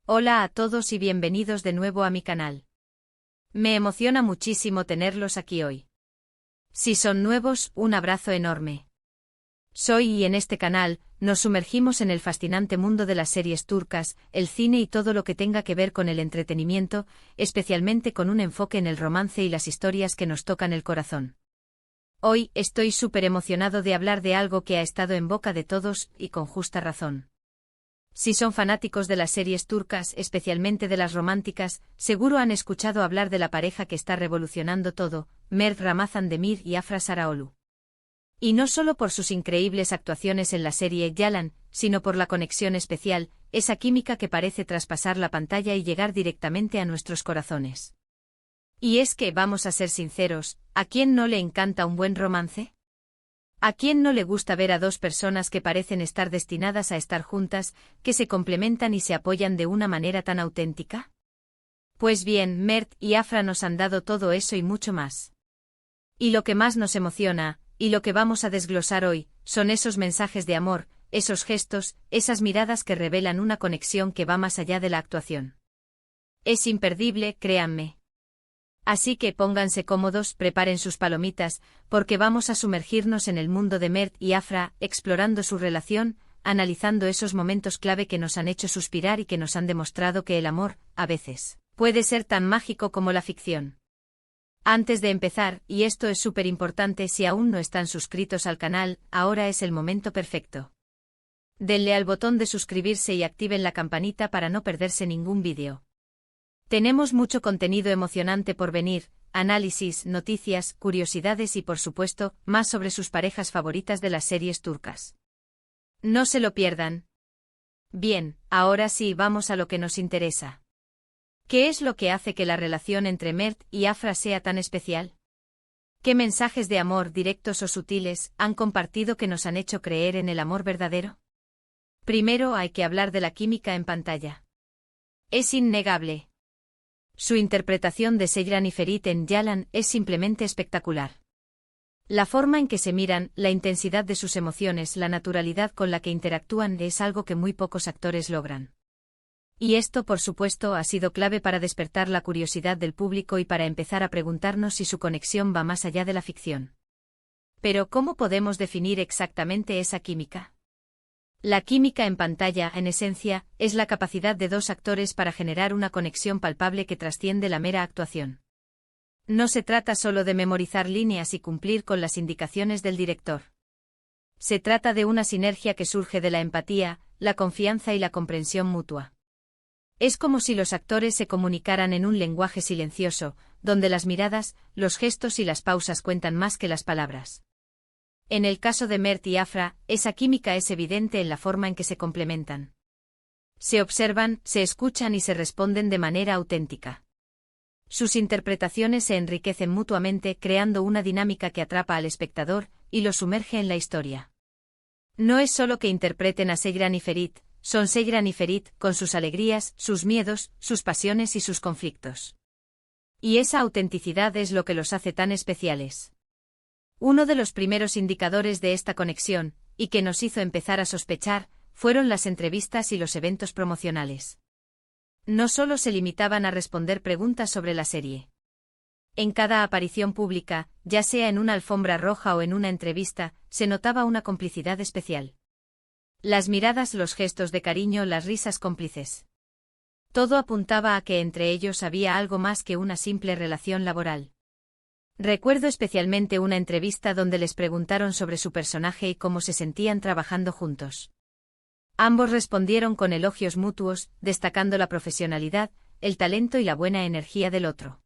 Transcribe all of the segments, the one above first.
Hola a todos y bienvenidos de nuevo a mi canal. Me emociona muchísimo tenerlos aquí hoy. Si son nuevos, un abrazo enorme. Soy y en este canal, nos sumergimos en el fascinante mundo de las series turcas, el cine y todo lo que tenga que ver con el entretenimiento, especialmente con un enfoque en el romance y las historias que nos tocan el corazón. Hoy estoy súper emocionado de hablar de algo que ha estado en boca de todos, y con justa razón. Si son fanáticos de las series turcas, especialmente de las románticas, seguro han escuchado hablar de la pareja que está revolucionando todo, Mert Ramazan Demir y Afra Sarıoğlu. Y no solo por sus increíbles actuaciones en la serie Yalan, sino por la conexión especial, esa química que parece traspasar la pantalla y llegar directamente a nuestros corazones. Y es que, vamos a ser sinceros, ¿a quién no le encanta un buen romance? ¿A quién no le gusta ver a dos personas que parecen estar destinadas a estar juntas, que se complementan y se apoyan de una manera tan auténtica? Pues bien, Mert y Afra nos han dado todo eso y mucho más. Y lo que más nos emociona, y lo que vamos a desglosar hoy, son esos mensajes de amor, esos gestos, esas miradas que revelan una conexión que va más allá de la actuación. Es imperdible, créanme. Así que pónganse cómodos, preparen sus palomitas, porque vamos a sumergirnos en el mundo de Mert y Afra, explorando su relación, analizando esos momentos clave que nos han hecho suspirar y que nos han demostrado que el amor, a veces, puede ser tan mágico como la ficción. Antes de empezar, y esto es súper importante si aún no están suscritos al canal, ahora es el momento perfecto. Denle al botón de suscribirse y activen la campanita para no perderse ningún vídeo. Tenemos mucho contenido emocionante por venir, análisis, noticias, curiosidades y por supuesto, más sobre sus parejas favoritas de las series turcas. No se lo pierdan. Bien, ahora sí vamos a lo que nos interesa. ¿Qué es lo que hace que la relación entre Mert y Afra sea tan especial? ¿Qué mensajes de amor directos o sutiles han compartido que nos han hecho creer en el amor verdadero? Primero hay que hablar de la química en pantalla. Es innegable. Su interpretación de Seyran y Ferit en Yalan es simplemente espectacular. La forma en que se miran, la intensidad de sus emociones, la naturalidad con la que interactúan es algo que muy pocos actores logran. Y esto, por supuesto, ha sido clave para despertar la curiosidad del público y para empezar a preguntarnos si su conexión va más allá de la ficción. Pero, ¿cómo podemos definir exactamente esa química? La química en pantalla, en esencia, es la capacidad de dos actores para generar una conexión palpable que trasciende la mera actuación. No se trata solo de memorizar líneas y cumplir con las indicaciones del director. Se trata de una sinergia que surge de la empatía, la confianza y la comprensión mutua. Es como si los actores se comunicaran en un lenguaje silencioso, donde las miradas, los gestos y las pausas cuentan más que las palabras. En el caso de Mert y Afra, esa química es evidente en la forma en que se complementan. Se observan, se escuchan y se responden de manera auténtica. Sus interpretaciones se enriquecen mutuamente creando una dinámica que atrapa al espectador y lo sumerge en la historia. No es solo que interpreten a Seyran y Ferit, son Seyran y Ferit con sus alegrías, sus miedos, sus pasiones y sus conflictos. Y esa autenticidad es lo que los hace tan especiales. Uno de los primeros indicadores de esta conexión, y que nos hizo empezar a sospechar, fueron las entrevistas y los eventos promocionales. No solo se limitaban a responder preguntas sobre la serie. En cada aparición pública, ya sea en una alfombra roja o en una entrevista, se notaba una complicidad especial. Las miradas, los gestos de cariño, las risas cómplices. Todo apuntaba a que entre ellos había algo más que una simple relación laboral. Recuerdo especialmente una entrevista donde les preguntaron sobre su personaje y cómo se sentían trabajando juntos. Ambos respondieron con elogios mutuos, destacando la profesionalidad, el talento y la buena energía del otro.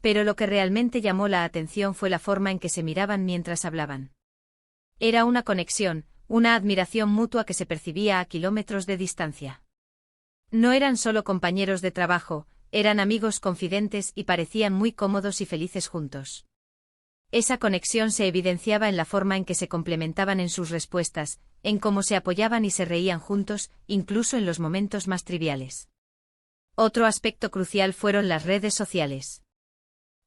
Pero lo que realmente llamó la atención fue la forma en que se miraban mientras hablaban. Era una conexión, una admiración mutua que se percibía a kilómetros de distancia. No eran solo compañeros de trabajo, eran amigos confidentes y parecían muy cómodos y felices juntos. Esa conexión se evidenciaba en la forma en que se complementaban en sus respuestas, en cómo se apoyaban y se reían juntos, incluso en los momentos más triviales. Otro aspecto crucial fueron las redes sociales.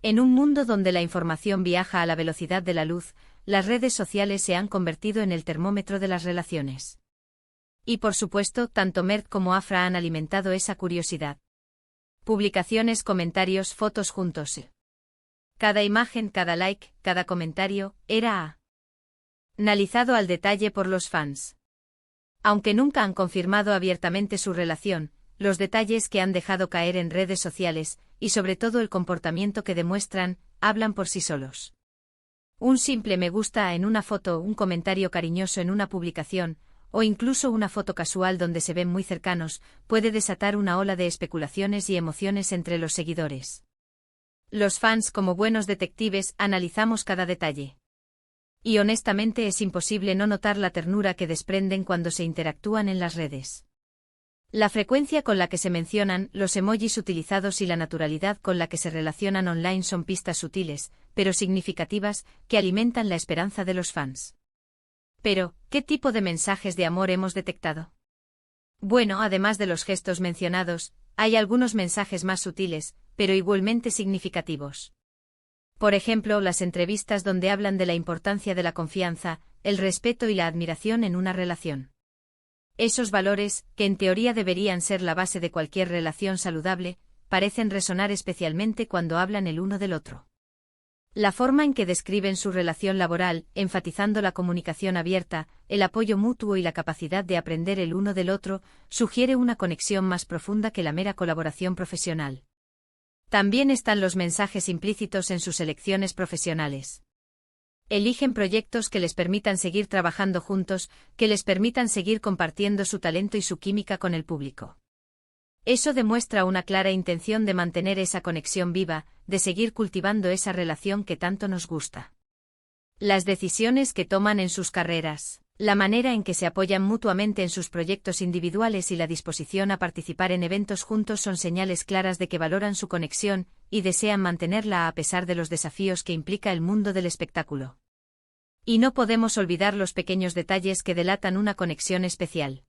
En un mundo donde la información viaja a la velocidad de la luz, las redes sociales se han convertido en el termómetro de las relaciones. Y por supuesto, tanto Mert como Afra han alimentado esa curiosidad. Publicaciones, comentarios, fotos juntos. Cada imagen, cada like, cada comentario, era analizado al detalle por los fans. Aunque nunca han confirmado abiertamente su relación, los detalles que han dejado caer en redes sociales, y sobre todo el comportamiento que demuestran, hablan por sí solos. Un simple me gusta en una foto, un comentario cariñoso en una publicación, o incluso una foto casual donde se ven muy cercanos, puede desatar una ola de especulaciones y emociones entre los seguidores. Los fans, como buenos detectives, analizamos cada detalle. Y honestamente es imposible no notar la ternura que desprenden cuando se interactúan en las redes. La frecuencia con la que se mencionan, los emojis utilizados y la naturalidad con la que se relacionan online son pistas sutiles, pero significativas, que alimentan la esperanza de los fans. Pero, ¿qué tipo de mensajes de amor hemos detectado? Bueno, además de los gestos mencionados, hay algunos mensajes más sutiles, pero igualmente significativos. Por ejemplo, las entrevistas donde hablan de la importancia de la confianza, el respeto y la admiración en una relación. Esos valores, que en teoría deberían ser la base de cualquier relación saludable, parecen resonar especialmente cuando hablan el uno del otro. La forma en que describen su relación laboral, enfatizando la comunicación abierta, el apoyo mutuo y la capacidad de aprender el uno del otro, sugiere una conexión más profunda que la mera colaboración profesional. También están los mensajes implícitos en sus elecciones profesionales. Eligen proyectos que les permitan seguir trabajando juntos, que les permitan seguir compartiendo su talento y su química con el público. Eso demuestra una clara intención de mantener esa conexión viva, de seguir cultivando esa relación que tanto nos gusta. Las decisiones que toman en sus carreras, la manera en que se apoyan mutuamente en sus proyectos individuales y la disposición a participar en eventos juntos son señales claras de que valoran su conexión y desean mantenerla a pesar de los desafíos que implica el mundo del espectáculo. Y no podemos olvidar los pequeños detalles que delatan una conexión especial.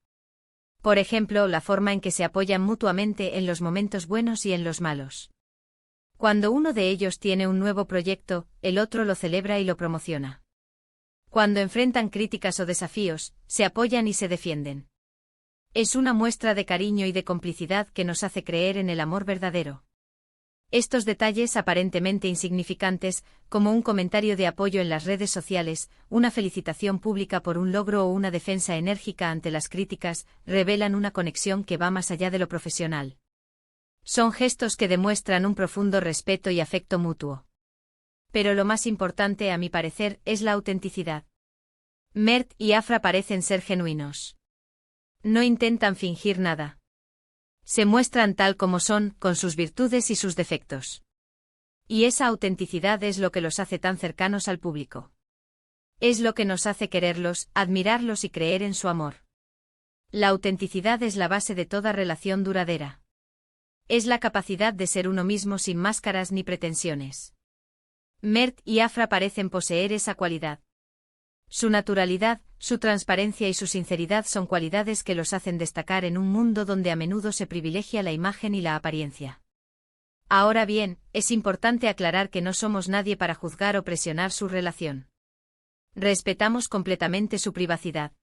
Por ejemplo, la forma en que se apoyan mutuamente en los momentos buenos y en los malos. Cuando uno de ellos tiene un nuevo proyecto, el otro lo celebra y lo promociona. Cuando enfrentan críticas o desafíos, se apoyan y se defienden. Es una muestra de cariño y de complicidad que nos hace creer en el amor verdadero. Estos detalles aparentemente insignificantes, como un comentario de apoyo en las redes sociales, una felicitación pública por un logro o una defensa enérgica ante las críticas, revelan una conexión que va más allá de lo profesional. Son gestos que demuestran un profundo respeto y afecto mutuo. Pero lo más importante, a mi parecer, es la autenticidad. Mert y Afra parecen ser genuinos. No intentan fingir nada. Se muestran tal como son, con sus virtudes y sus defectos. Y esa autenticidad es lo que los hace tan cercanos al público. Es lo que nos hace quererlos, admirarlos y creer en su amor. La autenticidad es la base de toda relación duradera. Es la capacidad de ser uno mismo sin máscaras ni pretensiones. Mert y Afra parecen poseer esa cualidad. Su naturalidad, su transparencia y su sinceridad son cualidades que los hacen destacar en un mundo donde a menudo se privilegia la imagen y la apariencia. Ahora bien, es importante aclarar que no somos nadie para juzgar o presionar su relación. Respetamos completamente su privacidad.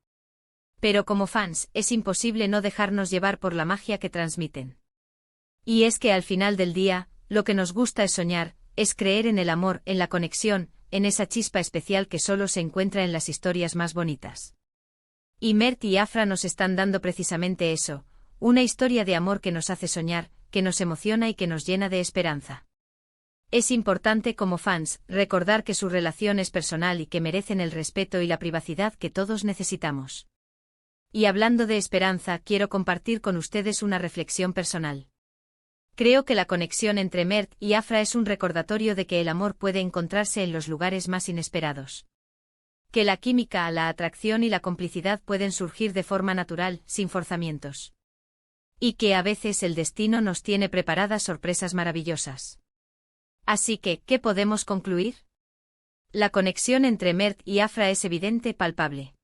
Pero como fans, es imposible no dejarnos llevar por la magia que transmiten. Y es que al final del día, lo que nos gusta es soñar, es creer en el amor, en la conexión, en esa chispa especial que solo se encuentra en las historias más bonitas. Y Mert y Afra nos están dando precisamente eso, una historia de amor que nos hace soñar, que nos emociona y que nos llena de esperanza. Es importante como fans recordar que su relación es personal y que merecen el respeto y la privacidad que todos necesitamos. Y hablando de esperanza, quiero compartir con ustedes una reflexión personal. Creo que la conexión entre Mert y Afra es un recordatorio de que el amor puede encontrarse en los lugares más inesperados. Que la química, la atracción y la complicidad pueden surgir de forma natural, sin forzamientos. Y que a veces el destino nos tiene preparadas sorpresas maravillosas. Así que, ¿qué podemos concluir? La conexión entre Mert y Afra es evidente, palpable.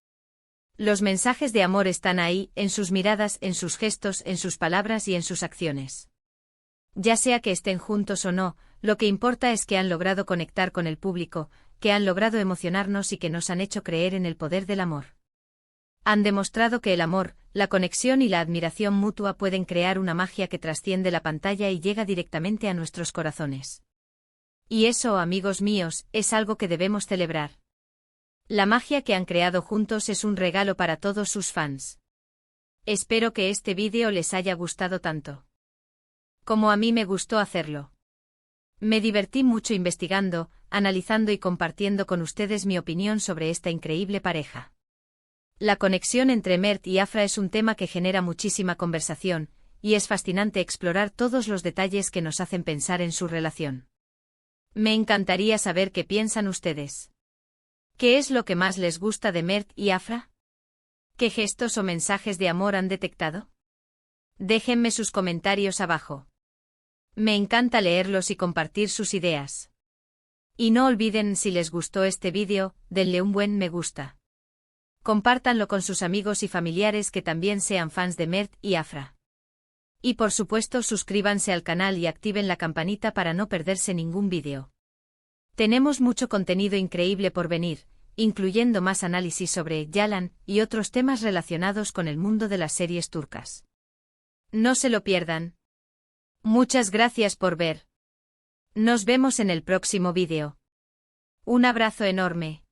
Los mensajes de amor están ahí, en sus miradas, en sus gestos, en sus palabras y en sus acciones. Ya sea que estén juntos o no, lo que importa es que han logrado conectar con el público, que han logrado emocionarnos y que nos han hecho creer en el poder del amor. Han demostrado que el amor, la conexión y la admiración mutua pueden crear una magia que trasciende la pantalla y llega directamente a nuestros corazones. Y eso, amigos míos, es algo que debemos celebrar. La magia que han creado juntos es un regalo para todos sus fans. Espero que este vídeo les haya gustado tanto como a mí me gustó hacerlo. Me divertí mucho investigando, analizando y compartiendo con ustedes mi opinión sobre esta increíble pareja. La conexión entre Mert y Afra es un tema que genera muchísima conversación, y es fascinante explorar todos los detalles que nos hacen pensar en su relación. Me encantaría saber qué piensan ustedes. ¿Qué es lo que más les gusta de Mert y Afra? ¿Qué gestos o mensajes de amor han detectado? Déjenme sus comentarios abajo. Me encanta leerlos y compartir sus ideas. Y no olviden, si les gustó este vídeo, denle un buen me gusta. Compártanlo con sus amigos y familiares que también sean fans de Mert y Afra. Y por supuesto suscríbanse al canal y activen la campanita para no perderse ningún vídeo. Tenemos mucho contenido increíble por venir, incluyendo más análisis sobre Yalan y otros temas relacionados con el mundo de las series turcas. No se lo pierdan. Muchas gracias por ver. Nos vemos en el próximo vídeo. Un abrazo enorme.